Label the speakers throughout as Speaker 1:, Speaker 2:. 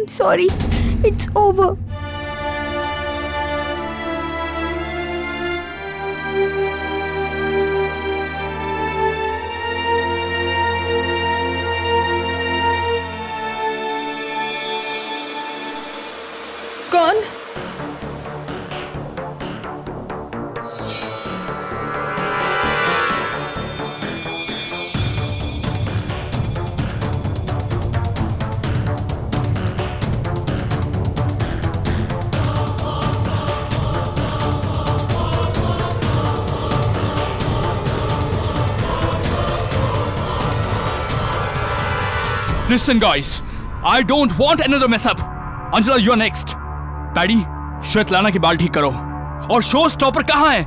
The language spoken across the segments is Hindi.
Speaker 1: sorry. It's over.
Speaker 2: कौन?
Speaker 3: Listen, guys. I don't want another mess up. Anjala, you're next. Daddy, Svetlana की बाल ठीक करो. और शो स्टॉपर कहाँ है?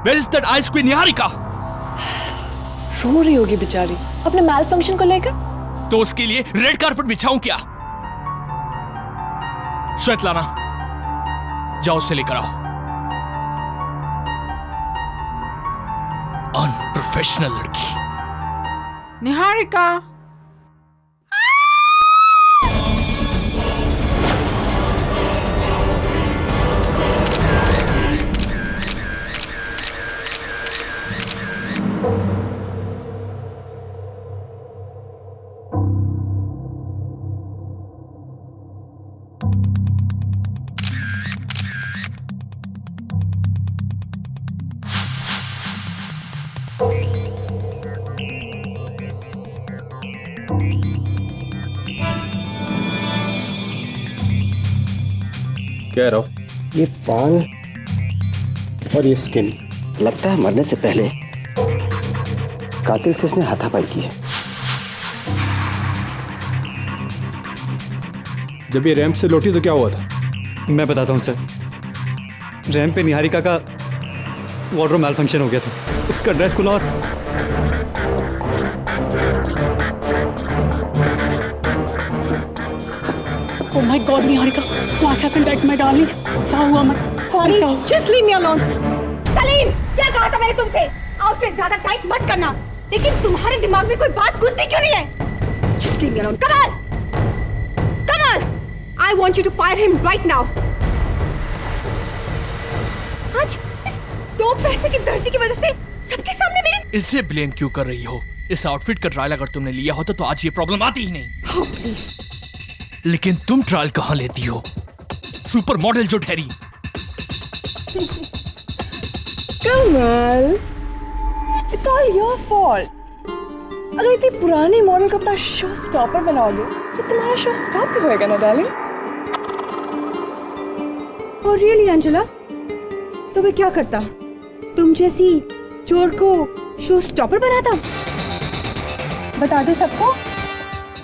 Speaker 3: Where is that ice queen Niharika?
Speaker 2: रो रही होगी बेचारी अपने मैल फंक्शन को लेकर.
Speaker 3: तो उसके लिए रेड कारपेट बिछाऊं क्या? श्वेतलाना, जाओ उसे लेकर आओ. अनप्रोफेशनल लड़की.
Speaker 4: निहारिका.
Speaker 5: क्या रहो?
Speaker 6: ये बाल और ये स्किन लगता है मरने से पहले कातिल से इसने हाथापाई की है.
Speaker 5: जब ये रैंप से लौटी तो क्या हुआ था?
Speaker 7: मैं बताता हूँ सर. रैंप पे निहारिका का वार्डरोब मैल फंक्शन हो गया था. उसका ड्रेस खुला और
Speaker 2: Oh my God, Niharika, what happened back, my darling? क्या हुआ मैं? Sorry, just leave me alone.
Speaker 1: Salim, क्या कहा था मैंने तुमसे? आउटफिट ज्यादा टाइट मत करना. लेकिन तुम्हारे दिमाग में कोई बात घुसती क्यों नहीं है? Just leave me alone. Come on. Come on. I want you to fire him right now. आज इस दो पैसे की दर्जी की वजह से सबके सामने मेरे.
Speaker 3: इसे ब्लेम क्यों कर रही हो? इस आउटफिट का ट्रायल अगर तुमने लिया होता तो आज ये प्रॉब्लम आती ही नहीं.
Speaker 1: Oh, please.
Speaker 3: लेकिन तुम ट्रायल कहाँ लेती हो? सुपर मॉडल जो ठहरी.
Speaker 2: कमल, it's all your fault. अगर इतनी पुरानी मॉडल का अपना शो स्टॉपर बनाओगे तो तुम्हारा शो स्टॉप ही होएगा ना डार्लिंग.
Speaker 1: और रियली अंजला, तो मैं क्या करता? तुम जैसी चोर को शो स्टॉपर बनाता? बता दे सबको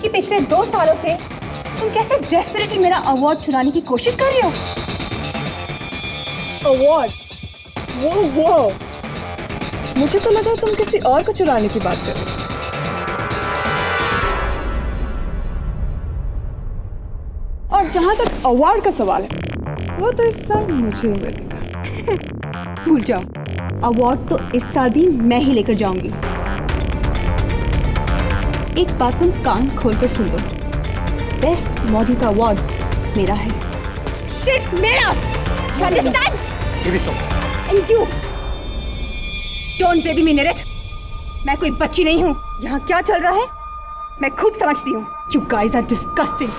Speaker 1: कि पिछले 2 सालों से तुम कैसे डेस्परेटली मेरा अवार्ड चुराने की कोशिश कर रही हो.
Speaker 2: अवार्ड? वो मुझे तो लगा तुम किसी और को चुराने की बात कर रहे हो. और जहां तक अवार्ड का सवाल है वो तो इस साल मुझे ही मिलेगा.
Speaker 1: भूल जाओ, अवार्ड तो इस साल भी मैं ही लेकर जाऊंगी. एक बात तुम कान खोलकर सुन लो, बेस्ट मॉडल का अवार्ड मेरा है. सिर्फ मेरा. You understand? And you don't baby me, Nerit. मैं कोई बच्ची नहीं हूँ. यहाँ क्या चल रहा है मैं खूब समझती हूँ. You guys are disgusting.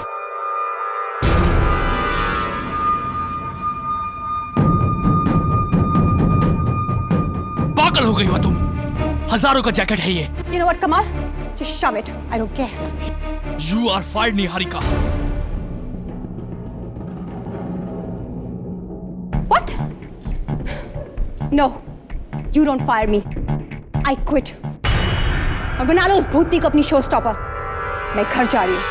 Speaker 3: पागल हो गई हो तुम. हजारों का जैकेट है ये.
Speaker 1: You know what, Kamal? Just shove it. I don't care.
Speaker 3: You are fired, Niharika.
Speaker 1: What? No, you don't fire me. I quit. और बना लो उस भूतनी को अपनी शो स्टॉपर. मैं घर जा रही हूँ.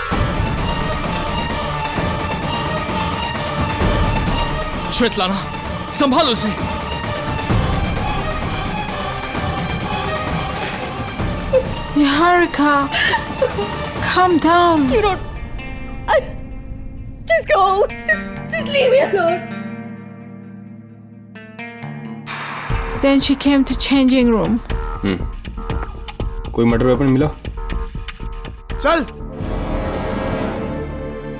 Speaker 3: श्वेतलाना, संभालो उसे.
Speaker 4: Niharika, calm down.
Speaker 1: You don't. Just go. Just leave me alone.
Speaker 4: Then she came to changing room.
Speaker 5: कोई मर्डर वेपन मिला?
Speaker 8: चल,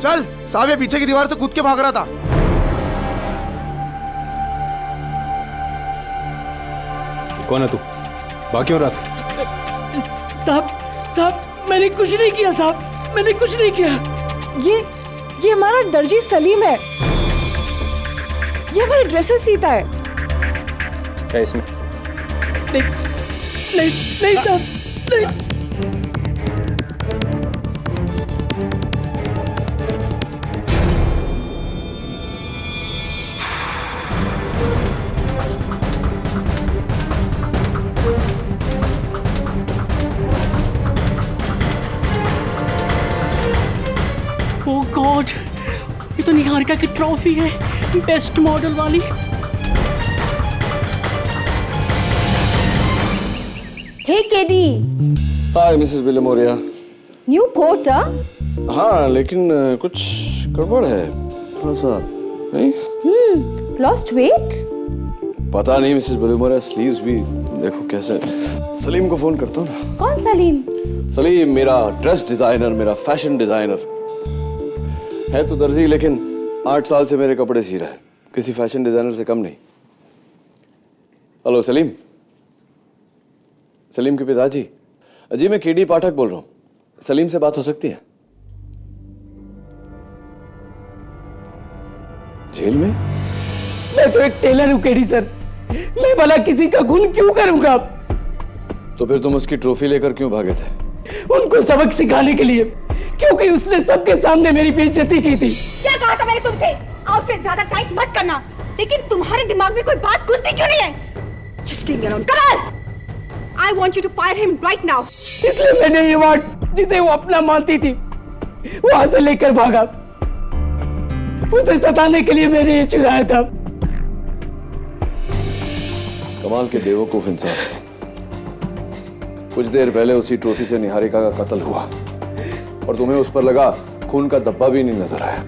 Speaker 8: चल साहब, ये पीछे की दीवार से कूद के भाग रहा था।
Speaker 5: कौन है तू? बाकी और रात
Speaker 2: साहब मैंने कुछ नहीं किया साहब, मैंने कुछ नहीं किया। ये हमारा दर्जी सलीम है, ये हमारे ड्रेसेस सीता है।
Speaker 5: क्या इसमें?
Speaker 2: नहीं साहब, नहीं।
Speaker 9: ओह गॉड, ये तो निहारिका की ट्रॉफी है, बेस्ट मॉडल वाली।
Speaker 1: Hey KD,
Speaker 10: hi Mrs Vilimoria.
Speaker 1: New coat?
Speaker 10: हाँ लेकिन कुछ गड़बड़ है थोड़ा सा, नहीं?
Speaker 1: Lost weight?
Speaker 10: पता नहीं मिसेस विलिमोरिया, स्लीव्स भी देखो कैसे। सलीम को फोन करता हूँ ना।
Speaker 1: कौन सलीम?
Speaker 10: सलीम मेरा ड्रेस डिजाइनर, मेरा फैशन डिजाइनर है तो दर्जी, लेकिन 8 साल से मेरे कपड़े सी रहा है, किसी फैशन डिजाइनर से कम नहीं। हेलो सलीम, सलीम के पिताजी। जी मैं केडी पाठक बोल रहा हूँ, सलीम से बात हो सकती है? जेल में?
Speaker 9: मैं तो एक टेलर हूँ केडी सर, मैं भला किसी का खून क्यों करूंगा?
Speaker 10: तो फिर तुम उसकी ट्रॉफी लेकर क्यों भागे थे?
Speaker 9: उनको सबक सिखाने के लिए, क्योंकि उसने सबके सामने मेरी बेइज्जती की थी।
Speaker 1: क्या कहा था मैंने तुमसे? आउटफिट ज्यादा टाइट मत करना, लेकिन तुम्हारे दिमाग में कोई बात घुसती क्यों नहीं है? Just leave me alone. Come on! I want you to fire him right now.
Speaker 9: इसलिए मैंने ये वार्ड जिसे वो अपना मानती थी वहां से लेकर भागा। उसे सताने के लिए मैंने ये चुराया था।
Speaker 10: कमाल के बेवकूफ इंसान। कुछ देर पहले उसी ट्रॉफी से निहारिका का कत्ल हुआ और तुम्हें उस पर लगा खून का धब्बा भी नहीं नजर आया।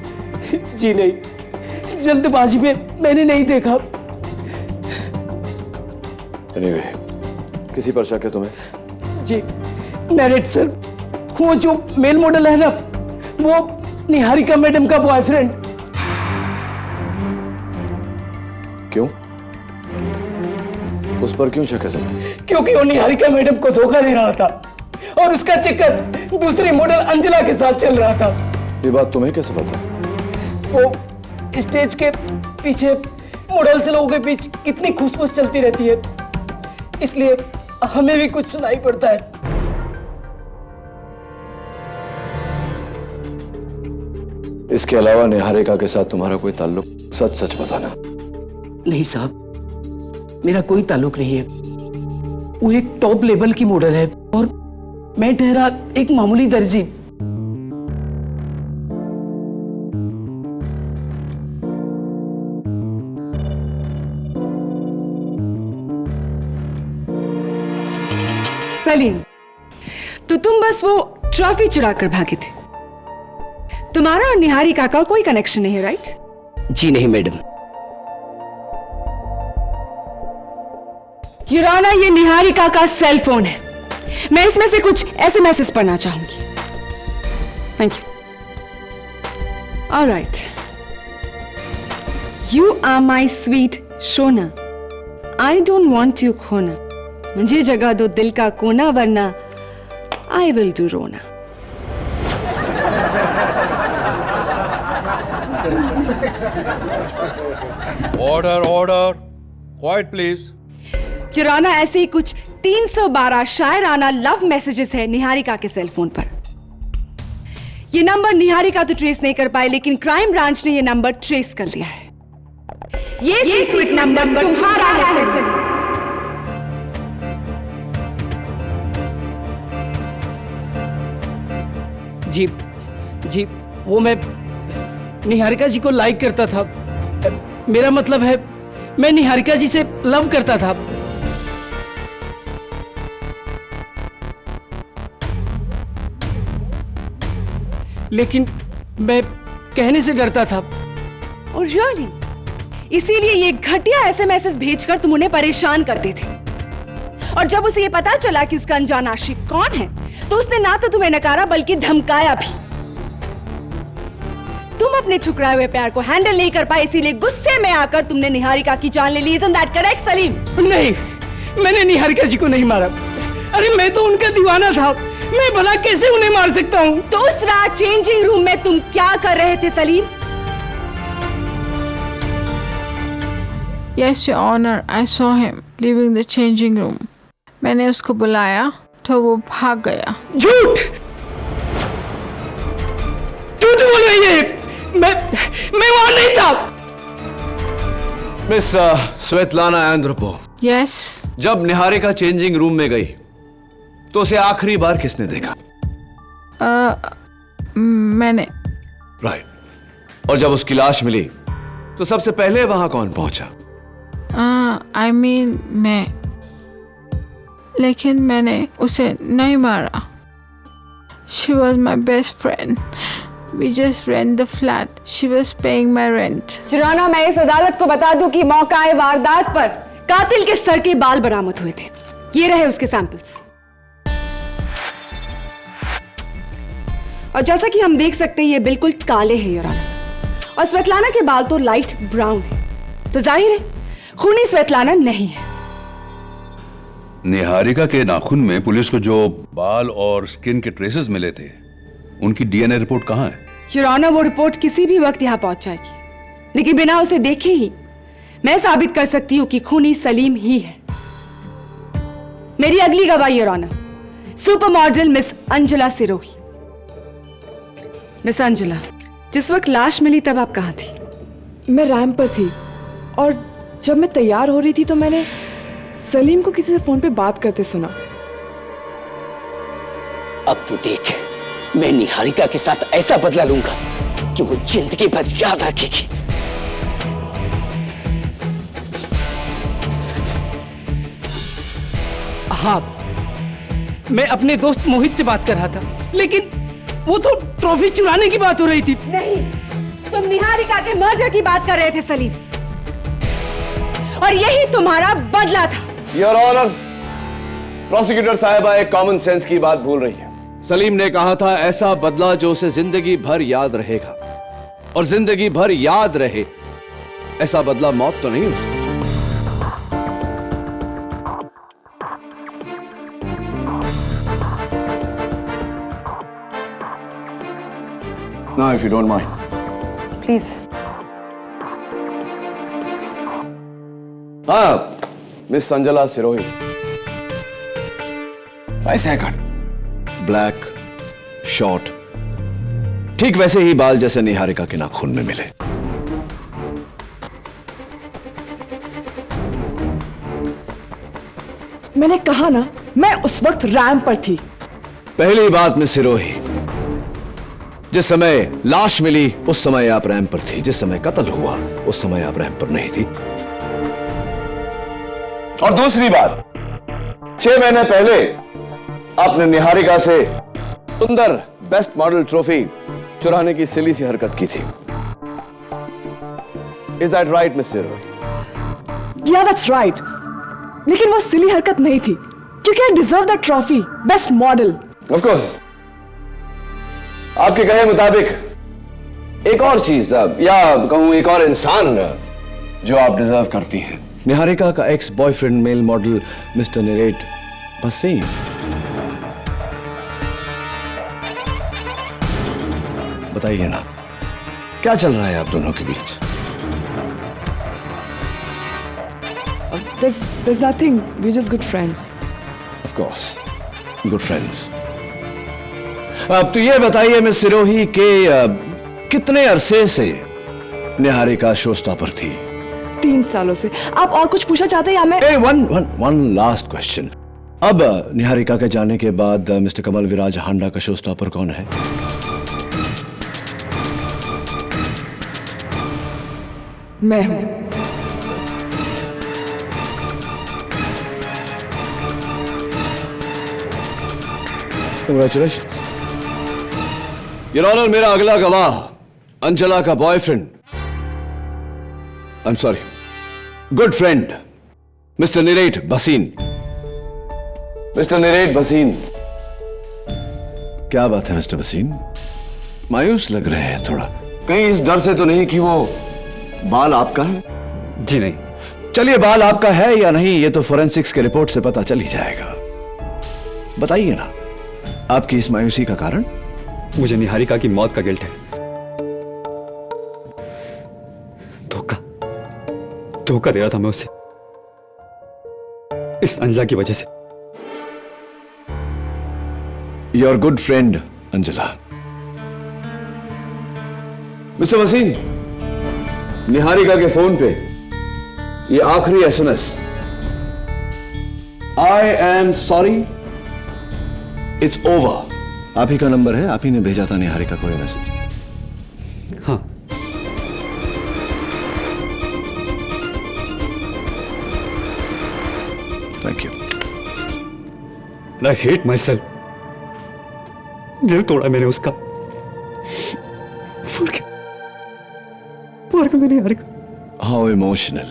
Speaker 9: जी नहीं, जल्दबाजी में मैंने नहीं देखा।
Speaker 10: Anyway, किसी पर शक है तुम्हें?
Speaker 9: जी नरेट सर, वो जो मेल मॉडल है ना, वो निहारिका मैडम का बॉयफ्रेंड।
Speaker 10: क्यों? उस पर क्यों शक है तुम्हें?
Speaker 9: क्योंकि वो निहारिका मैडम को धोखा दे रहा था और उसका चक्कर दूसरी मॉडल अंजला के साथ चल रहा था।
Speaker 10: ये बात तुम्हें कैसे पता?
Speaker 9: वो स्टेज के पीछे मॉडल्स लोगों के बीच कितनी खुशबू चलती रहती है, इसलिए हमें भी कुछ सुनाई पड़ता है।
Speaker 10: इसके अलावा निहारिका के साथ तुम्हारा कोई ताल्लुक? सच सच बताना।
Speaker 9: नहीं साहब, मेरा कोई ताल्लुक नहीं है। वो एक टॉप लेवल की मॉडल है और मैं ठहरा एक मामूली दर्जी।
Speaker 4: सलीम, तो तुम बस वो ट्रॉफी चुरा कर भागे थे। तुम्हारा और निहारिका का कोई कनेक्शन नहीं है, राइट?
Speaker 9: जी नहीं मैडम।
Speaker 4: योर ऑनर, ये निहारिका का सेल फोन है, मैं इसमें से कुछ एसएमएस पढ़ना चाहूंगी। Thank you. Alright. You are my sweet shona, I don't want you खोना, मुझे जगह दो दिल का कोना, वरना आई विल डू रोना।
Speaker 11: Order order, quiet please.
Speaker 4: Your honour, ऐसे ही कुछ 312 शायराना लव मैसेजेस है निहारिका के सेल फोन पर। ये नंबर निहारिका तो ट्रेस नहीं कर पाए, लेकिन क्राइम ब्रांच ने ये नंबर ट्रेस कर लिया है। ये सीक्रेट नंबर तुम्हारा है सर।
Speaker 9: जी जी, वो मैं निहारिका जी को लाइक करता था। मेरा मतलब है मैं निहारिका जी से लव करता था। लेकिन मैं कहने से डरता था।
Speaker 4: और रियली इसीलिए ये घटिया एसएमएस भेजकर तुम उन्हें परेशान करते थे। और जब उसे ये पता चला कि उसका अनजान आशिक कौन है, तो उसने ना तो तुम्हें नकारा बल्कि धमकाया भी। तुम अपने ठुकराए हुए प्यार को हैंडल नहीं कर पाए, इसीलिए गुस्से में आकर तुमने निहारिका की जान ले ली। Isn't that correct, Salim?
Speaker 9: नहीं, मैंने निहारिका जी को नहीं मारा। अरे मैं तो उनका दीवाना था, मैं भला कैसे उन्हें मार सकता हूँ?
Speaker 4: तो उस रात चेंजिंग रूम में तुम क्या कर रहे थे Salim?
Speaker 12: Yes, Your Honor, I saw him leaving the changing room. मैंने उसको बुलाया तो वो भाग गया।
Speaker 9: झूठ! झूठ बोल रही है! मैं वहां नहीं था।
Speaker 10: मिस स्वेतलाना एंड्रोपो,
Speaker 12: Yes,
Speaker 10: जब निहारिका चेंजिंग रूम में गई तो उसे आखिरी बार किसने देखा?
Speaker 12: मैंने।
Speaker 10: राइट। और जब उसकी लाश मिली तो सबसे पहले वहां कौन पहुंचा?
Speaker 12: I mean मैं, लेकिन मैंने उसे नहीं मारा। She was my best friend. We just rent the flat. She was paying my rent.
Speaker 4: युराना, मैं इस अदालत को बता दूं कि मौका वारदात पर कातिल के सर के बाल बरामद हुए थे। ये रहे उसके सैंपल्स। और जैसा कि हम देख सकते हैं ये बिल्कुल काले हैं युराना, और स्वेतलाना के बाल तो लाइट ब्राउन है, तो जाहिर है खूनी स्वेतलाना नहीं है।
Speaker 11: निहारिका के नाखून में पुलिस को जो बाल और स्किन के ट्रेसेस मिले थे, उनकी डीएनए रिपोर्ट कहाँ है?
Speaker 4: युराना, वो रिपोर्ट किसी भी वक्त यहाँ पहुंच जाएगी, लेकिन बिना उसे देखे ही मैं साबित कर सकती हूँ कि खूनी सलीम ही है। मेरी अगली गवाह your honour, super model Miss Anjala Sirohi. Miss Anjala, जिस वक्त लाश मिली तब आप कहाँ थी?
Speaker 2: मैं रैंप पर थी और जब मैं तैयार हो रही थी तो मैंने सलीम को किसी से फोन पे बात करते सुना।
Speaker 6: अब तू देख, मैं निहारिका के साथ ऐसा बदला लूंगा कि वो जिंदगी भर याद रखेगी।
Speaker 9: हाँ, मैं अपने दोस्त मोहित से बात कर रहा था, लेकिन वो तो ट्रॉफी चुराने की बात हो रही थी।
Speaker 4: नहीं, तुम निहारिका के मर्डर की बात कर रहे थे सलीम, और यही तुम्हारा बदला था।
Speaker 10: योर ऑनर, प्रोसिक्यूटर साहिबा एक कॉमन सेंस की बात भूल रही है। सलीम ने कहा था ऐसा बदला जो उसे जिंदगी भर याद रहेगा, और जिंदगी भर याद रहे ऐसा बदला मौत तो नहीं हो सकती। Now, if you don't mind.
Speaker 4: Please.
Speaker 10: हाँ, मिस अंजला सिरोही। वैसे कट, ब्लैक, शॉर्ट, ठीक वैसे ही बाल जैसे निहारिका के नाखून में मिले।
Speaker 2: मैंने कहा ना, मैं उस वक्त रैंप पर थी।
Speaker 10: पहली बात मिस सिरोही, जिस समय लाश मिली उस समय आप रैंप पर थी, जिस समय कत्ल हुआ उस समय आप रैंप पर नहीं थी। और दूसरी बात, 6 महीने पहले आपने निहारिका से सुंदर बेस्ट मॉडल ट्रॉफी चुराने की सिली सी हरकत की थी। Is that right miss Sirohi?
Speaker 2: या दैट्स राइट, लेकिन वो सिली हरकत नहीं थी, क्योंकि I deserve that trophy best model.
Speaker 10: Of course, आपके कहे मुताबिक एक और चीज या कहूं एक और इंसान जो आप डिजर्व करती हैं, निहारिका का ex boyfriend male model Mr Niret Bhasin. बताइए ना, क्या चल रहा है आप दोनों के बीच?
Speaker 2: There's nothing. We're just good friends.
Speaker 10: Of course, good friends. अब तो ये बताइए मिस सिरोही के कितने अरसे से निहारिका शो स्टॉपर थी?
Speaker 2: 3 सालों से। आप और कुछ पूछना चाहते हैं या मैं?
Speaker 10: One last question. अब निहारिका के जाने के बाद मिस्टर कमल विराज हांडा का शो स्टॉपर कौन है?
Speaker 2: मैं हूं।
Speaker 10: Congratulations. Your Honor, मेरा अगला गवाह अंजला का boyfriend, I'm sorry, good friend Mr Niret Bhasin. Mr Niret Bhasin, क्या बात है मिस्टर भसीन? मायूस लग रहे हैं थोड़ा। कहीं इस डर से तो नहीं कि वो बाल आपका है?
Speaker 7: जी नहीं।
Speaker 10: चलिए, बाल आपका है या नहीं ये तो फोरेंसिक्स के रिपोर्ट से पता चल ही जाएगा। बताइए ना, आपकी इस मायूसी का कारण?
Speaker 7: मुझे निहारिका की मौत का गिल्ट है। धोखा दे रहा था मैं उसे, इस अंजला की वजह से।
Speaker 10: Your good friend Anjala. Mister Wasim, Niharika के फोन पे ये आखिरी SMS, I am sorry it's over, आप ही का नंबर है, आप ही ने भेजा था निहारिका को ये मैसेज?
Speaker 7: हाँ।
Speaker 10: Thank you.
Speaker 7: I hate myself. दिल तोड़ा मैंने उसका। Forgive me Niharika.
Speaker 10: How emotional.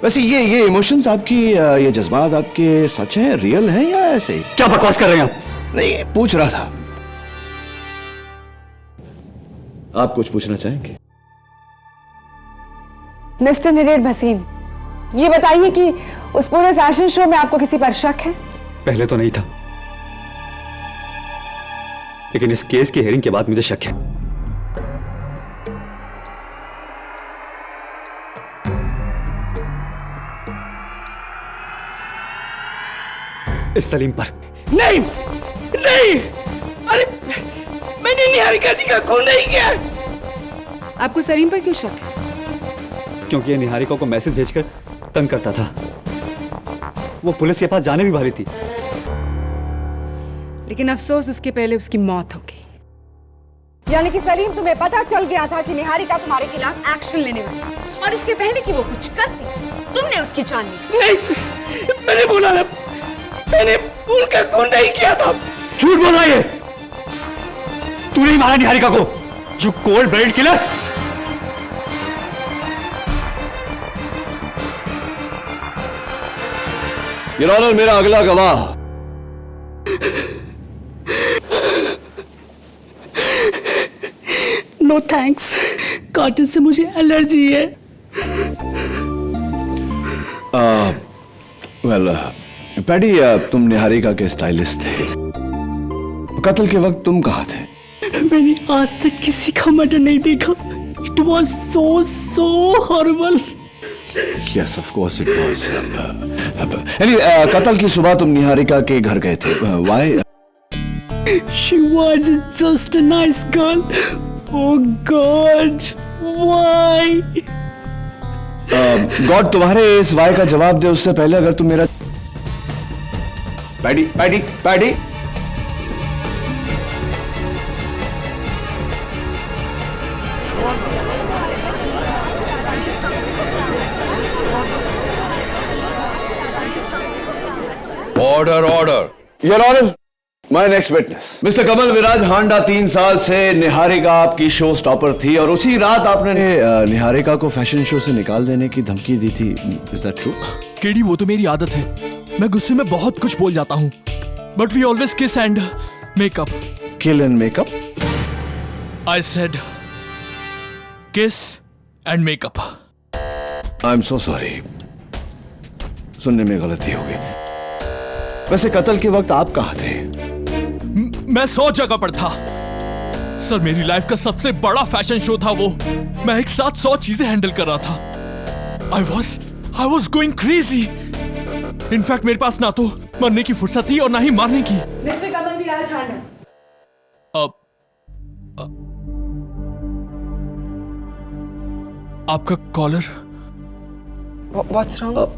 Speaker 10: वैसे ये इमोशंस आपकी, ये जज्बात आपके सच है, रियल है या ऐसे ही?
Speaker 7: क्या बकवास कर रहे हैं आप?
Speaker 10: नहीं, पूछ रहा था। आप कुछ पूछना चाहेंगे?
Speaker 4: मिस्टर निरेर भसीन, ये बताइए कि उस पूरे फैशन शो में आपको किसी पर शक है?
Speaker 7: पहले तो नहीं था, लेकिन इस केस की हियरिंग के बाद मुझे शक है। इस सलीम पर।
Speaker 9: नहीं नहीं, अरे मैंने निहारिका जी का खून नहीं किया।
Speaker 4: आपको सलीम पर क्यों शक है?
Speaker 7: क्योंकि ये निहारिका को मैसेज भेजकर तंग करता था। वो पुलिस के पास जाने भी वाली थी,
Speaker 4: लेकिन अफसोस उसके पहले उसकी मौत हो गई। यानी कि सलीम, तुम्हें पता चल गया था कि निहारिका तुम्हारे खिलाफ एक्शन लेने वाली है, और इसके पहले कि वो कुछ करती तुमने उसकी जान ली।
Speaker 9: नहीं, मैंने बोला ना, मैंने उनका खून नहीं किया था।
Speaker 7: झूठ बोल रहा है। तू नहीं मारा निहारिका को, you cold blooded killer.
Speaker 10: Your honour, मेरा अगला गवाह।
Speaker 9: नो थैंक्स, कॉटन से मुझे एलर्जी है।
Speaker 10: वेल पैडी, तुम निहारिका के स्टाइलिस्ट थे, कत्ल के वक्त तुम कहाँ थे?
Speaker 9: मैंने आज तक किसी का मर्डर नहीं देखा। It was so horrible.
Speaker 10: Yes, of course it was. Anyway, कत्ल की सुबह तुम निहारिका के घर गए थे। Why?
Speaker 9: She was just a nice girl. Oh God, why?
Speaker 10: God तुम्हारे इस वाई का जवाब दे उससे पहले अगर तुम मेरा पैडी
Speaker 11: order.
Speaker 10: Your honour, my next witness Mr Kamal Viraj Handa 3 साल से निहारिका आपकी शो स्टॉपर थी और उसी रात आपने निहारिका को फैशन शो से निकाल देने की धमकी दी थी। Is that true?
Speaker 3: केडी, वो तो मेरी आदत है, मैं गुस्से में बहुत कुछ बोल जाता हूँ, but we always kiss and make up.
Speaker 10: Kill and make up?
Speaker 3: I said kiss and make up.
Speaker 10: I am so sorry, सुनने में गलती हो गई। वैसे कत्ल के वक्त आप कहाँ थे?
Speaker 3: मैं 100 जगह पर था सर, मेरी लाइफ का सबसे बड़ा फैशन शो था वो। मैं एक साथ 100 चीजें हैंडल कर रहा था। I was going crazy. In fact मेरे पास ना तो मरने की फुर्सत थी और ना ही मारने की।
Speaker 4: मिस्टर कमल विराज हांडा,
Speaker 3: आपका collar.
Speaker 4: What's wrong?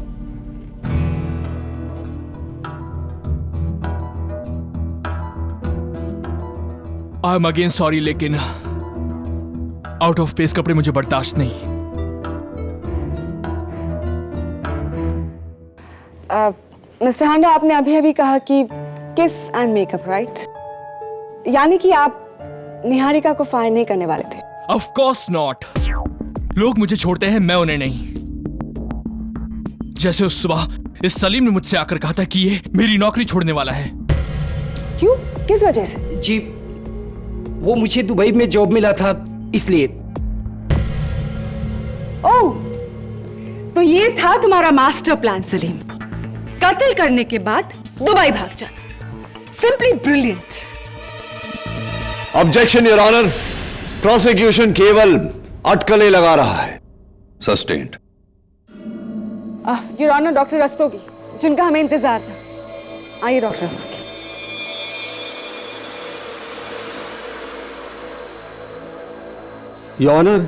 Speaker 3: I am again sorry, लेकिन आउट ऑफ प्लेस कपड़े मुझे बर्दाश्त नहीं।
Speaker 4: मिस्टर हांडा, आपने अभी कहा कि किस एंड मेकअप, राइट? यानी कि आप निहारिका को फायर नहीं करने वाले थे?
Speaker 3: Of course not. लोग मुझे छोड़ते हैं, मैं उन्हें नहीं। जैसे उस सुबह इस सलीम ने मुझसे आकर कहा था कि ये मेरी नौकरी छोड़ने वाला है।
Speaker 4: क्यों? किस वजह से?
Speaker 9: जी, वो मुझे दुबई में जॉब मिला था इसलिए।
Speaker 4: ओह, तो ये था तुम्हारा मास्टर प्लान सलीम, कत्ल करने के बाद दुबई भाग जाना। Simply brilliant.
Speaker 10: Objection your honour, prosecution केवल अटकलें लगा रहा है।
Speaker 11: Sustained.
Speaker 4: Your honour, doctor Rastogi जिनका हमें इंतजार था। आइए डॉक्टर रस्तोगी।
Speaker 7: योर ऑनर,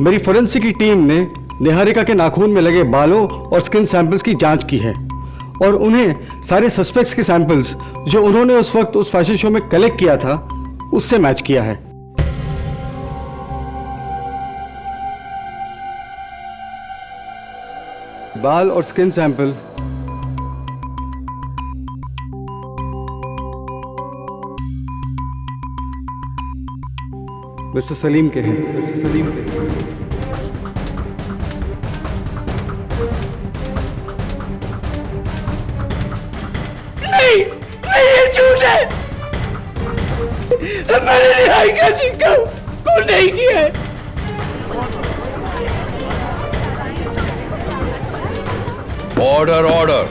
Speaker 7: मेरी फोरेंसिक की टीम ने निहारिका के नाखून में लगे बालों और स्किन सैंपल्स की जांच की है और उन्हें सारे सस्पेक्ट्स के सैंपल्स जो उन्होंने उस वक्त उस फैशन शो में कलेक्ट किया था उससे मैच किया है। बाल और स्किन सैंपल मिस्टर सलीम के हैं। मिस्टर सलीम के हैं।
Speaker 9: नहीं, ये झूठ है। मैंने निहारिका जी को नहीं किया है।
Speaker 11: Order order.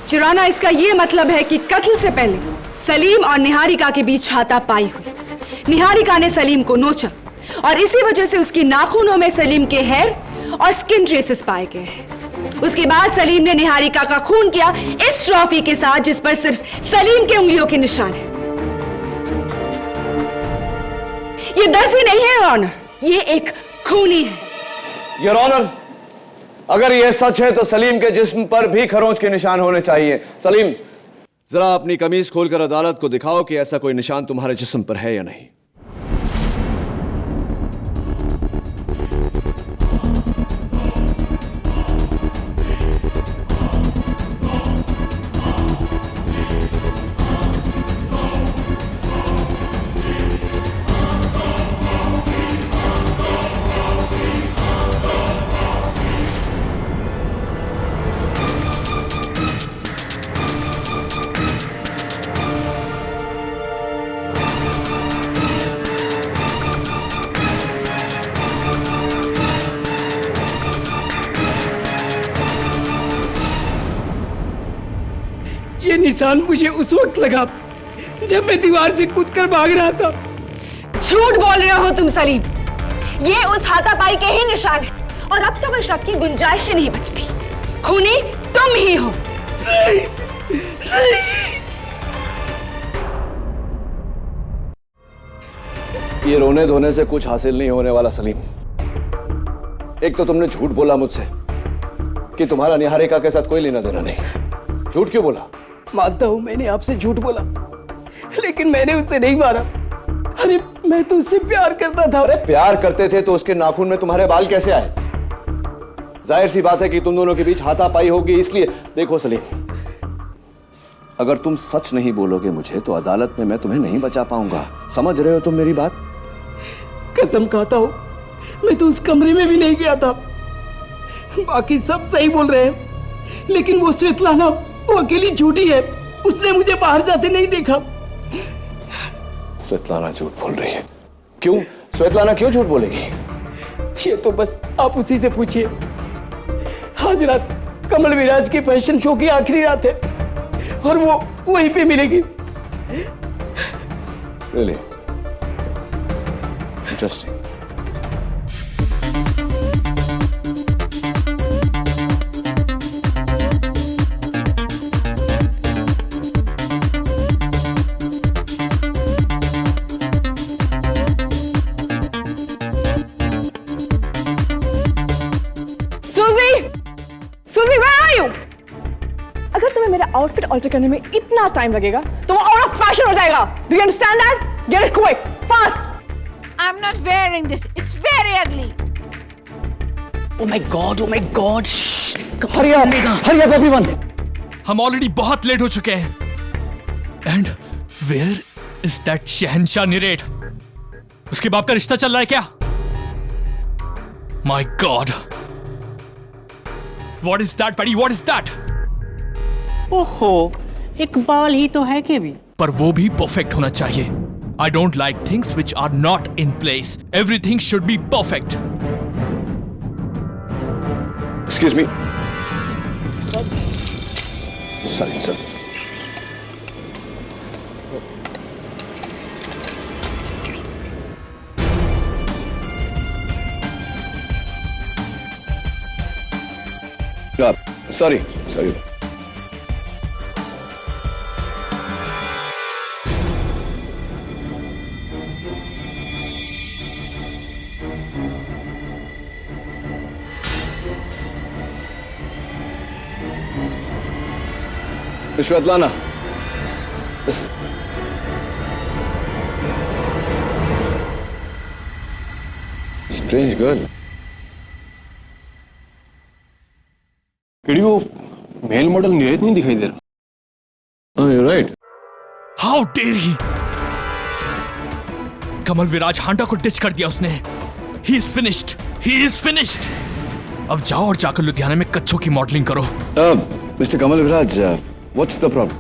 Speaker 4: जुराना, इसका ये मतलब है कि कत्ल से पहले सलीम और निहारिका के बीच हाथापाई हुई। निहारिका ने सलीम को नोचा और इसी वजह से उसकी नाखूनों में सलीम के हेयर और स्किन ट्रेसेस पाए गए। उसके बाद सलीम ने निहारिका का खून किया इस ट्रॉफी के साथ जिस पर सिर्फ सलीम के उंगलियों के निशान है। ये दर्जी नहीं है योर ऑनर, ये एक खूनी है।
Speaker 10: योर ऑनर, अगर यह सच है तो सलीम के जिस्म पर भी खरोंच के निशान होने चाहिए। सलीम, जरा अपनी कमीज खोलकर अदालत को दिखाओ कि ऐसा कोई निशान तुम्हारे जिस्म पर है या नहीं।
Speaker 9: ये निशान मुझे उस वक्त लगा जब मैं दीवार से कूदकर भाग रहा था।
Speaker 4: झूठ बोल रहे हो तुम सलीम, ये उस हाथापाई के ही निशान है और अब तो कोई शक की गुंजाइश ही नहीं बचती। खूनी तुम ही हो।
Speaker 9: नहीं, नहीं।
Speaker 10: ये रोने धोने से कुछ हासिल नहीं होने वाला सलीम। एक तो तुमने झूठ बोला मुझसे कि तुम्हारा निहारिका के साथ कोई लेना देना नहीं। झूठ क्यों बोला?
Speaker 9: मानता हूं मैंने आपसे झूठ बोला, लेकिन मैंने उससे नहीं मारा। अरे मैं तो उससे प्यार करता था।
Speaker 10: अरे प्यार करते थे तो उसके नाखून में तुम्हारे बाल कैसे आए? जाहिर सी बात है कि तुम दोनों के बीच हाथापाई होगी। इसलिए देखो सलीम, अगर तुम सच नहीं बोलोगे मुझे तो अदालत में मैं तुम्हें नहीं बचा पाऊंगा। समझ रहे हो तुम मेरी बात?
Speaker 9: कसम खाता हूं, मैं तो उस कमरे में भी नहीं गया था। बाकी सब सही बोल रहे हैं, लेकिन वो स्वेतलाना, वो अकेली झूठी है। उसने मुझे बाहर जाते नहीं देखा।
Speaker 10: स्वेतलाना झूठ बोल रही है। क्यों? स्वेतलाना क्यों झूठ बोलेगी?
Speaker 9: ये तो बस आप उसी से पूछिए। आज रात कमल विराज के फैशन शो की आखिरी रात है और वो वहीं पे मिलेगी।
Speaker 10: Really? Interesting.
Speaker 2: सुजी, where are you? अगर तुम्हें मेरा आउटफिट ऑल्टर करने में इतना टाइम लगेगा तो वो आउट ऑफ फैशन हो जाएगा। Do you understand that? Get it quick, fast.
Speaker 12: I'm not wearing this. It's very ugly.
Speaker 9: Oh my God. Hurry up everyone.
Speaker 3: हम ऑलरेडी बहुत लेट हो चुके हैं। एंड वेयर इज दैट शहंशाह निरेट? उसके बाप का रिश्ता चल रहा है क्या? My god, what is that buddy? What is that?
Speaker 13: ओहो, एक बाल ही तो है के भी।
Speaker 3: पर वो भी परफेक्ट होना चाहिए। I don't like things which are not in place. Everything should be perfect.
Speaker 10: Excuse me. Sorry, sir. Sorry. Svetlana. Strange girl.
Speaker 5: KD वो मेल मॉडल नीरज नहीं दिखाई दे रहा।
Speaker 10: Oh, you're right.
Speaker 3: How dare he? कमल विराज हांडा को डिच कर दिया उसने. He is finished. He is finished. अब जाओ और जाकर लुधियाना में कच्छों की मॉडलिंग करो.
Speaker 10: Mr. Kamal Viraj, what's the problem?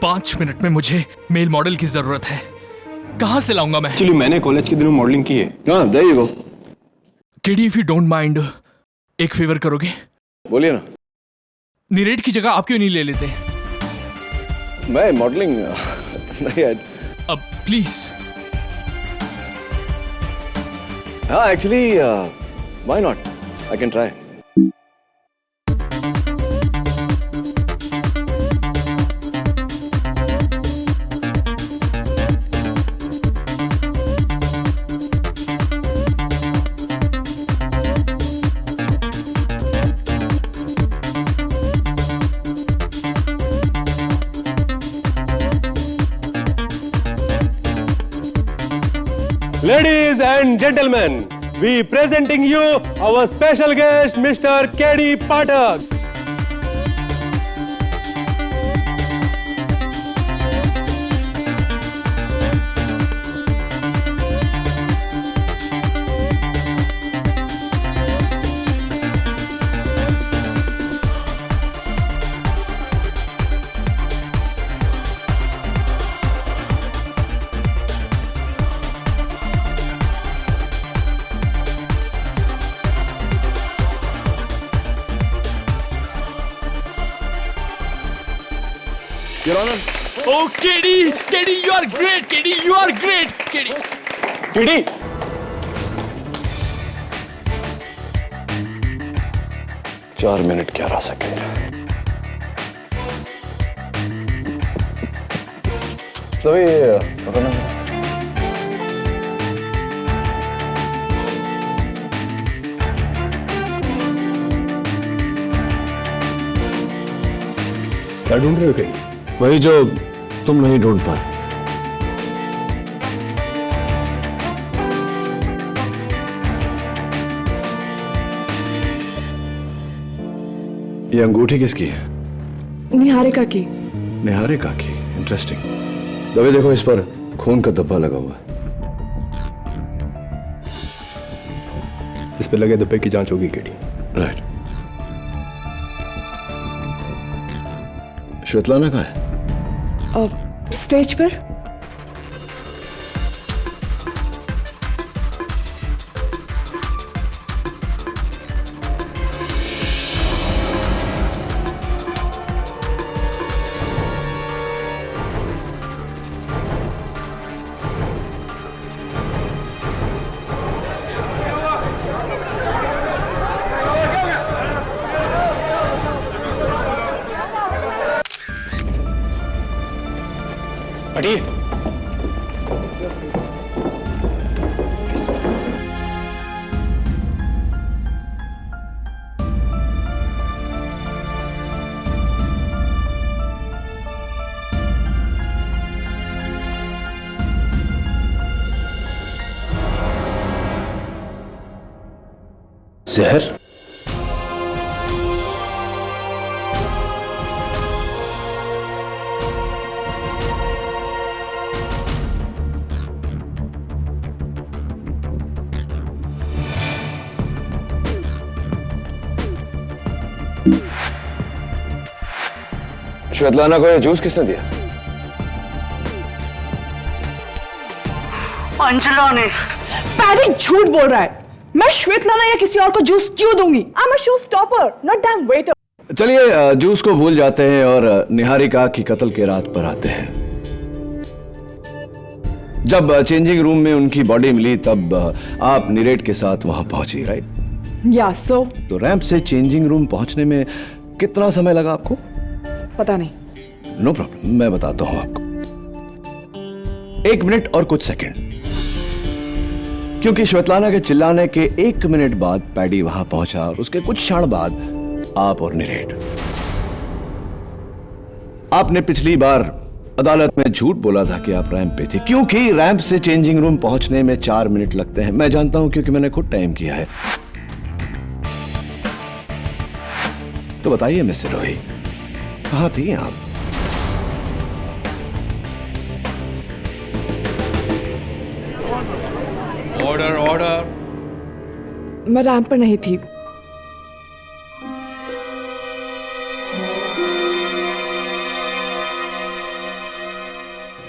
Speaker 3: 5 minute में मुझे मेल मॉडल की जरूरत है. कहां से लाऊंगा मैं?
Speaker 5: एक्चुअली मैंने कॉलेज के दिनों मॉडलिंग की है।
Speaker 10: हाँ, there you go.
Speaker 3: KD, if you don't mind, एक फेवर करोगे?
Speaker 10: बोलिए ना।
Speaker 3: नीरेट की जगह आप क्यों नहीं ले लेते?
Speaker 10: मैं मॉडलिंग नहीं है।
Speaker 3: अब प्लीज.
Speaker 10: हाँ, actually why not, I can try.
Speaker 5: Ladies and gentlemen, we presenting you our special guest, Mr. K.D. Pathak.
Speaker 10: Your Honor.
Speaker 3: Oh, KD, you are great. KD, you are great. KD.
Speaker 5: KD.
Speaker 10: चार मिनट 11 सेकंड. तो ये पकड़ना है.
Speaker 5: क्या ढूंढ रहे हो कहीं?
Speaker 10: वही जो तुम नहीं ढूंढ पाए. ये अंगूठी किसकी है?
Speaker 2: निहारिका की.
Speaker 10: निहारिका की. इंटरेस्टिंग. दबे देखो, इस पर खून का धब्बा लगा हुआ है.
Speaker 5: इस पे लगे धब्बे की जांच होगी केडी.
Speaker 10: राइट. श्वेतलाना कहाँ है?
Speaker 2: स्टेज पर.
Speaker 5: हटिए. जहर.
Speaker 10: श्वेतलाना को ये जूस किसने दिया?
Speaker 2: अंजना ने। पैडी झूठ बोल रहा है। मैं श्वेतलाना या किसी और को जूस क्यों दूंगी? I am a show stopper, not dam waiter.
Speaker 10: चलिए जूस को भूल जाते हैं और निहारिका की कत्ल के रात पर आते हैं। जब चेंजिंग रूम में उनकी बॉडी मिली तब आप नीरेट के साथ वहां पहुंची, राइट?
Speaker 2: या सो।
Speaker 10: तो रैंप से चेंजिंग रूम पहुंचने में कितना समय लगा आपको?
Speaker 2: पता नहीं।
Speaker 10: नो प्रॉब्लम, मैं बताता हूं आपको। 1 मिनट और कुछ सेकंड, क्योंकि श्वेतलाना के चिल्लाने के 1 मिनट बाद पैडी वहां पहुंचा और उसके कुछ क्षण बाद आप और नीरेट। आपने पिछली बार अदालत में झूठ बोला था कि आप रैंप पे थे, क्योंकि रैंप से चेंजिंग रूम पहुंचने में 4 मिनट लगते हैं। मैं जानता हूं क्योंकि मैंने खुद टाइम किया है। तो बताइए मिस्टर रोही, कहां थी आप?
Speaker 11: Order order.
Speaker 2: मैं रैंप पर नहीं थी।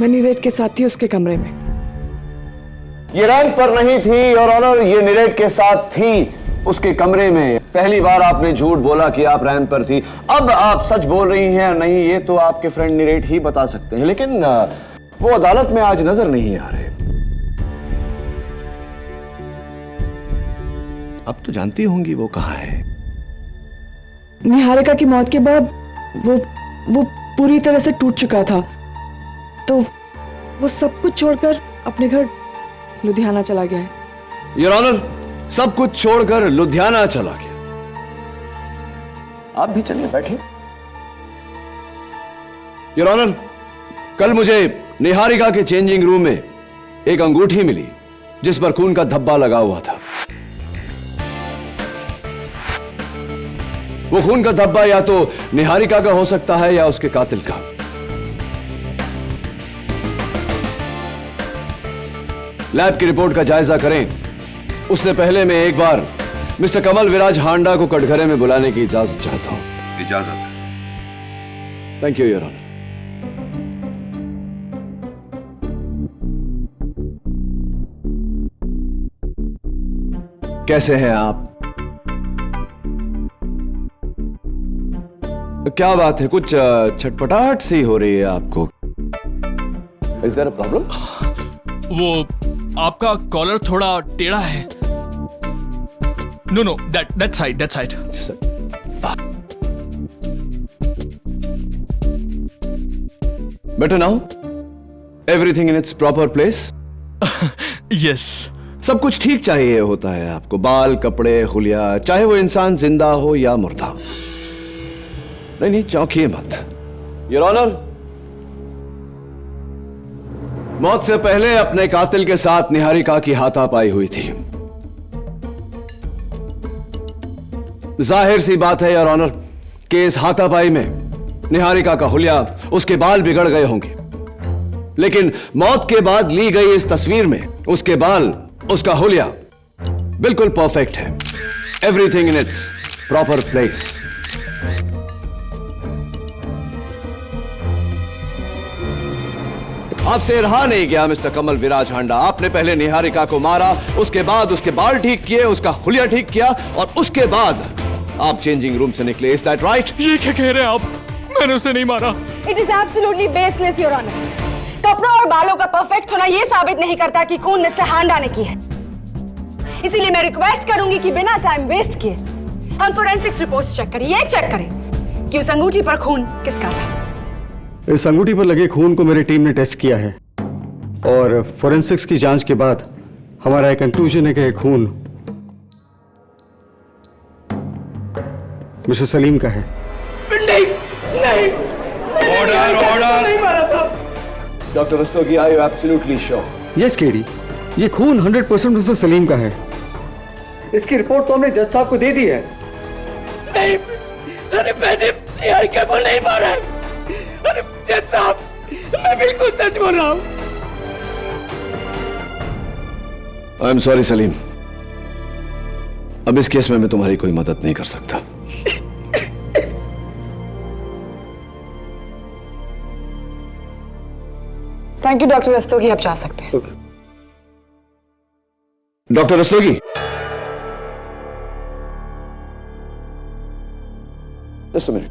Speaker 2: मैं नीरेट के साथ थी उसके कमरे में।
Speaker 10: ये रैंप पर नहीं थी और ऑनर, ये नीरेट के साथ थी उसके कमरे में। पहली बार आपने झूठ बोला कि आप रैंप पर थी, अब आप सच बोल रही हैं या नहीं ये तो आपके फ्रेंड नीरेट ही बता सकते हैं, लेकिन वो अदालत में आज नजर नहीं आ रहे। अब तो जानती होंगी वो कहां है।
Speaker 2: निहारिका की मौत के बाद वो पूरी तरह से टूट चुका था, तो वो सब कुछ छोड़कर अपने घर लुधियाना चला गया है।
Speaker 10: योर ऑनर, सब कुछ छोड़कर लुधियाना चला गया। आप भी चलिए, बैठिए। योर ऑनर, कल मुझे निहारिका के चेंजिंग रूम में एक अंगूठी मिली जिस पर खून का धब्बा लगा हुआ था। वो खून का धब्बा या तो निहारिका का हो सकता है या उसके कातिल का। लैब की रिपोर्ट का जायजा करें उससे पहले मैं एक बार मिस्टर कमल विराज हांडा को कटघरे में बुलाने की इजाजत चाहता हूं।
Speaker 11: इजाजत।
Speaker 10: Thank you your honour. कैसे हैं आप? क्या बात है, कुछ छटपटाहट सी हो रही है आपको? Is there a problem?
Speaker 3: वो आपका कॉलर थोड़ा टेढ़ा है। No that side
Speaker 10: better now? Everything in its proper place?
Speaker 3: Yes.
Speaker 10: सब कुछ ठीक चाहिए होता है आपको, बाल, कपड़े, हुलिया, चाहे वो इंसान जिंदा हो या मुर्दा। नहीं, चौंकिए मत। योर ऑनर, मौत से पहले अपने कातिल के साथ निहारिका की हाथापाई हुई थी। जाहिर सी बात है योर ऑनर कि इस हाथापाई में निहारिका का हुलिया, उसके बाल बिगड़ गए होंगे, लेकिन मौत के बाद ली गई इस तस्वीर में उसके बाल, उसका हुलिया बिल्कुल परफेक्ट है। Everything in its proper place. आपसे रहा नहीं गया मिस्टर कमल विराज हांडा। आपने पहले निहारिका को मारा, उसके बाद उसके बाल ठीक किए, उसका हुलिया ठीक किया और उसके बाद आप चेंजिंग रूम से निकले। Is that right?
Speaker 3: ये क्या कह रहे हैं आप? मैंने उसे नहीं मारा।
Speaker 4: It is absolutely baseless your honour. कपड़ों और बालों का परफेक्ट होना यह साबित नहीं करता कि खून मिस्टर हांडा ने की है। इसीलिए मैं रिक्वेस्ट करूंगी कि बिना टाइम वेस्ट किए हम फोरेंसिक्स रिपोर्ट्स चेक करें। ये चेक करें कि उस अंगूठी पर खून किसका था।
Speaker 7: इस अंगूठी पर लगे खून को मेरी टीम ने टेस्ट किया है और फोरेंसिक्स की जांच के बाद हमारा एक कंक्लूजन है कि यह खून मिस्टर सलीम का है।
Speaker 9: नहीं,
Speaker 11: ऑर्डर।
Speaker 9: नहीं मारा साहब।
Speaker 10: Doctor Rastogi, are you absolutely sure?
Speaker 7: Yes KD, ये खून 100% मिस्टर सलीम का है। इसकी रिपोर्ट तो हमने जज साहब को दे दी है।
Speaker 9: नहीं, अरे मैंने निहारिका को नहीं मारा है। अरे जज साहब, मैं बिल्कुल सच बोल रहा हूँ।
Speaker 10: आई एम सॉरी सलीम, अब इस केस में मैं तुम्हारी कोई मदद नहीं कर सकता।
Speaker 2: थैंक यू डॉक्टर रस्तोगी, आप जा सकते हैं।
Speaker 10: Doctor Rastogi, just a minute.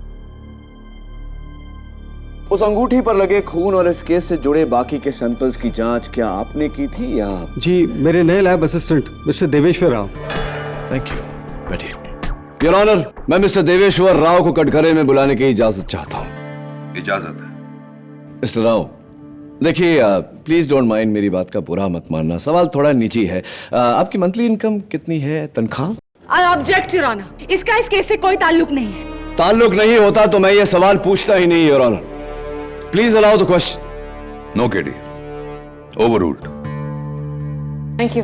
Speaker 10: उस अंगूठी पर लगे खून और इस केस से जुड़े बाकी के सैंपल्स की जांच क्या आपने की थी या?
Speaker 7: जी, मेरे नए lab assistant mister Deveshwar Rao.
Speaker 10: Thank you. बैठिए। योर ऑनर, मैं मिस्टर देवेश्वर राव को कटघरे में बुलाने की इजाजत चाहता हूं।
Speaker 11: इजाजत है।
Speaker 10: मिस्टर राव, देखिए, प्लीज डोंट माइंड, मेरी बात का बुरा मत मानना, सवाल थोड़ा निजी है। आपकी मंथली इनकम कितनी है, तनख्वाह?
Speaker 4: आई ऑब्जेक्ट योर ऑनर, इसका इस केस से कोई ताल्लुक नहीं है।
Speaker 10: ताल्लुक नहीं होता तो मैं ये सवाल पूछता ही नहीं, your honour. Please allow the question.
Speaker 11: No KD, overruled.
Speaker 2: Thank you.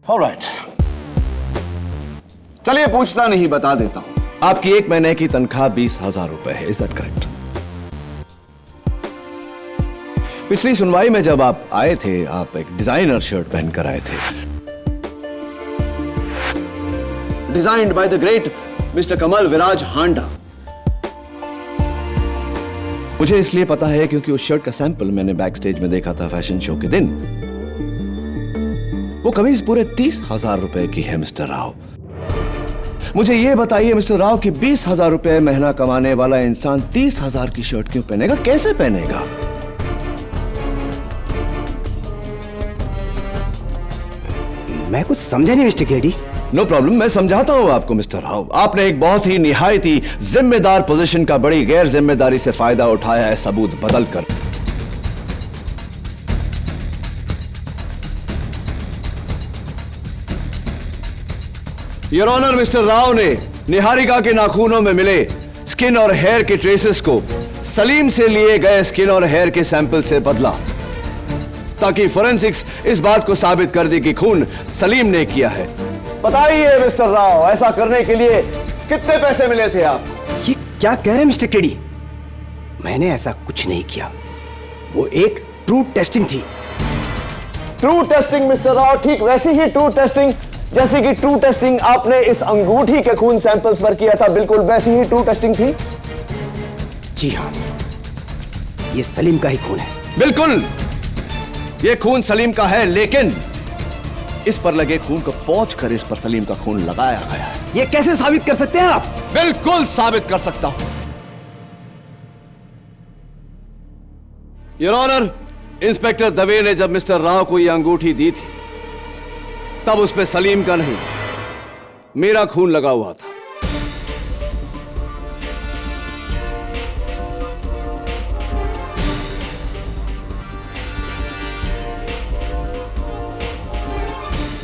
Speaker 10: Alright, चलिए पूछता नहीं, बता देता हूं। आपकी एक महीने की तनख्वाह 20,000 रुपए है, इज दैट करेक्ट? पिछली सुनवाई में जब आप आए थे, आप एक डिजाइनर शर्ट पहनकर आए थे, designed by the great Mr Kamal Viraj Handa. मुझे इसलिए पता है क्योंकि उस शर्ट का सैंपल मैंने बैक स्टेज में देखा था फैशन शो के दिन। वो कमीज पूरे 30,000 रुपए की है मिस्टर राव। मुझे यह बताइए मिस्टर राव कि 20,000 रुपए महीना कमाने वाला इंसान 30,000 की शर्ट क्यों पहनेगा, कैसे पहनेगा?
Speaker 6: मैं कुछ समझा नहीं मिस्टर केडी।
Speaker 10: नो प्रॉब्लम, मैं समझाता हूं आपको मिस्टर राव। आपने एक बहुत ही निहायती जिम्मेदार पोजीशन का बड़ी गैर जिम्मेदारी से फायदा उठाया है, सबूत बदलकर। योर ऑनर, मिस्टर राव ने निहारिका के नाखूनों में मिले स्किन और हेयर के ट्रेसेस को सलीम से लिए गए स्किन और हेयर के सैंपल से बदला ताकि फोरेंसिक्स इस बात को साबित कर दे कि खून सलीम ने किया है। बताइए मिस्टर राव, ऐसा करने के लिए कितने पैसे मिले थे आप?
Speaker 6: ये क्या कह रहे हैं मिस्टर केडी? मैंने ऐसा कुछ नहीं किया। वो एक ट्रू टेस्टिंग थी।
Speaker 10: ट्रू टेस्टिंग मिस्टर राव, ठीक वैसी ही ट्रू टेस्टिंग जैसी कि ट्रू टेस्टिंग आपने इस अंगूठी के खून सैंपल्स पर किया था, बिल्कुल वैसी ही ट्रू टेस्टिंग थी।
Speaker 6: जी हाँ, ये सलीम का ही खून है।
Speaker 10: बिल्कुल, ये खून सलीम का है, लेकिन इस पर लगे खून को पोंछकर इस पर सलीम का खून लगाया गया है।
Speaker 6: ये कैसे साबित कर सकते हैं आप?
Speaker 10: बिल्कुल साबित कर सकता हूं। योर ऑनर, इंस्पेक्टर दवे ने जब मिस्टर राव को यह अंगूठी दी थी तब उस पे सलीम का नहीं, मेरा खून लगा हुआ था।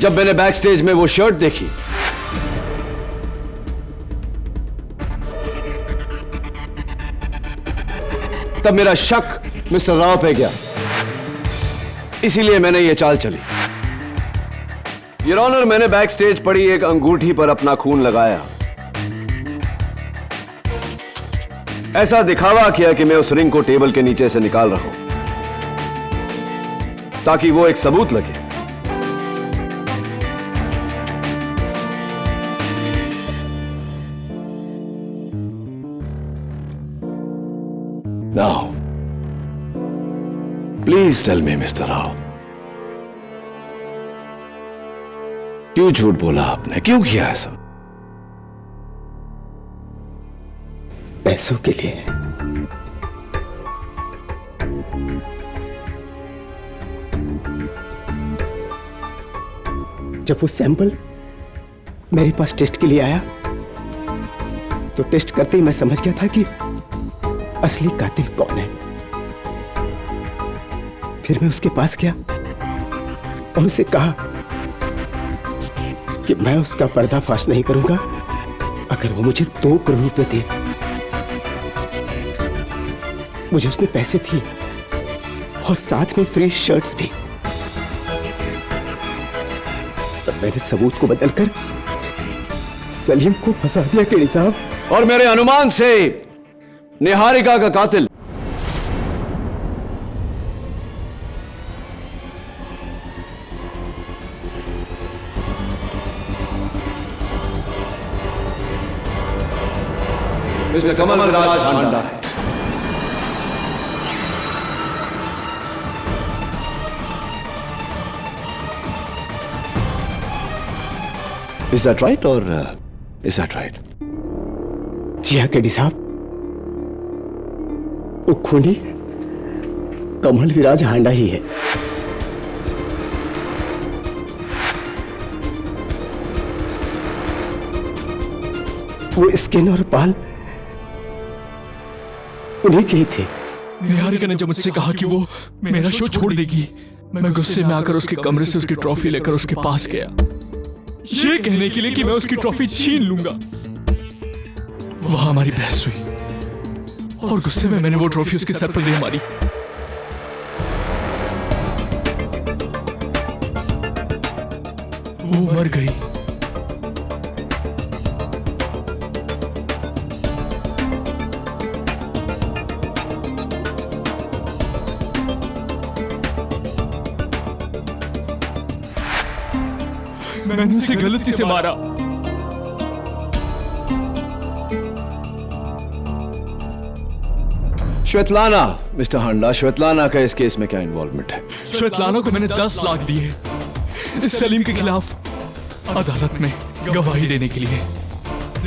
Speaker 10: जब मैंने बैक स्टेज में वो शर्ट देखी तब मेरा शक मिस्टर राव पे गया, इसीलिए मैंने ये चाल चली। योर ऑनर, मैंने बैक स्टेज पड़ी एक अंगूठी पर अपना खून लगाया, ऐसा दिखावा किया कि मैं उस रिंग को टेबल के नीचे से निकाल रहा हूं ताकि वो एक सबूत लगे। Now, please tell me, Mr. Rao, क्यों झूठ बोला आपने, क्यों किया ऐसा?
Speaker 6: पैसों के लिए। जब वो सैंपल मेरे पास टेस्ट के लिए आया तो टेस्ट करते ही मैं समझ गया था कि असली कातिल कौन है। फिर मैं उसके पास गया और उसे कहा कि मैं उसका पर्दाफाश नहीं करूंगा अगर वो मुझे 2 करोड़ रुपए दे। मुझे उसने पैसे दिए और साथ में फ्री शर्ट्स भी। तब मैंने सबूत को बदलकर सलीम को फंसा दिया केडी साहब।
Speaker 10: और मेरे अनुमान से निहारिका का कातिल मिस्टर कमल विराज हांडा है। Is that right or is that right?
Speaker 6: जी हाँ केडी साहब, वो खूनी कमल विराज हांडा ही है। वो स्किन और बाल उन्हीं के ही थे।
Speaker 3: निहारिका ने जब मुझसे कहा कि वो मेरा शो छोड़ देगी, मैं गुस्से में आकर उसके कमरे से उसकी ट्रॉफी लेकर उसके पास गया, ये कहने के लिए कि मैं उसकी ट्रॉफी छीन लूंगा। वहां हमारी बहस हुई और गुस्से में मैंने वो ट्रॉफी उसके सर पर दे मारी। वो मर गई। मैंने उसे गलती से मारा।
Speaker 10: श्वेतलाना, मिस्टर हांडा, श्वेतलाना का इस केस में क्या इन्वॉल्वमेंट है?
Speaker 3: श्वेतलाना को मैंने 10 लाख दिए इस सलीम के खिलाफ अदालत में गवाही देने के लिए,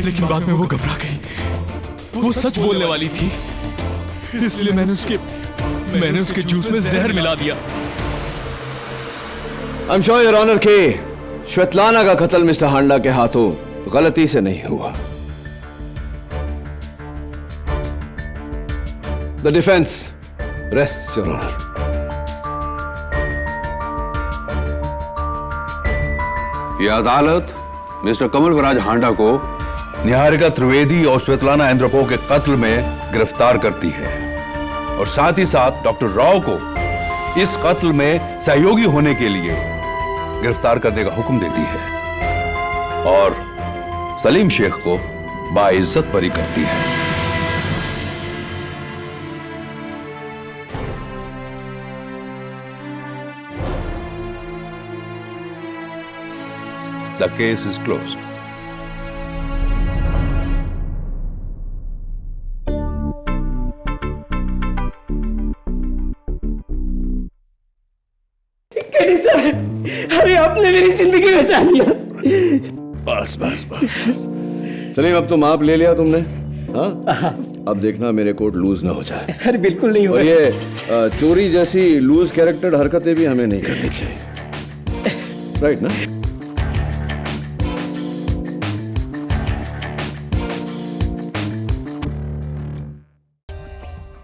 Speaker 3: लेकिन बाद में वो घबरा गई। वो सच बोलने वाली थी, इसलिए मैंने उसके जूस में जहर मिला दिया।
Speaker 10: I am sure your honour के श्वेतलाना का कत्ल मिस्टर हांडा के हाथों गलती से नहीं हुआ। The defence rests your honour.
Speaker 11: यह अदालत मिस्टर कमल विराज हांडा को निहारिका त्रिवेदी और श्वेतलाना एंद्रोपोव के कत्ल में गिरफ्तार करती है और साथ ही साथ डॉक्टर राव को इस कत्ल में सहयोगी होने के लिए गिरफ्तार करने का हुक्म देती है और सलीम शेख को बाइज्जत बरी करती है। The case is closed.
Speaker 9: KD sir, अरे आपने मेरी जिंदगी बचा लिया।
Speaker 10: बस बस बस सलीम, अब तो माप ले लिया तुमने। हाँ, अब देखना मेरे कोर्ट लूज ना हो जाए।
Speaker 9: अरे बिल्कुल नहीं
Speaker 10: और ये चोरी जैसी लूज कैरेक्टर हरकतें भी हमें नहीं करनी चाहिए, राइट ना?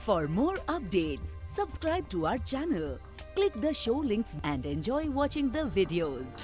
Speaker 13: For more updates, subscribe to our channel, click the show links and enjoy watching the videos.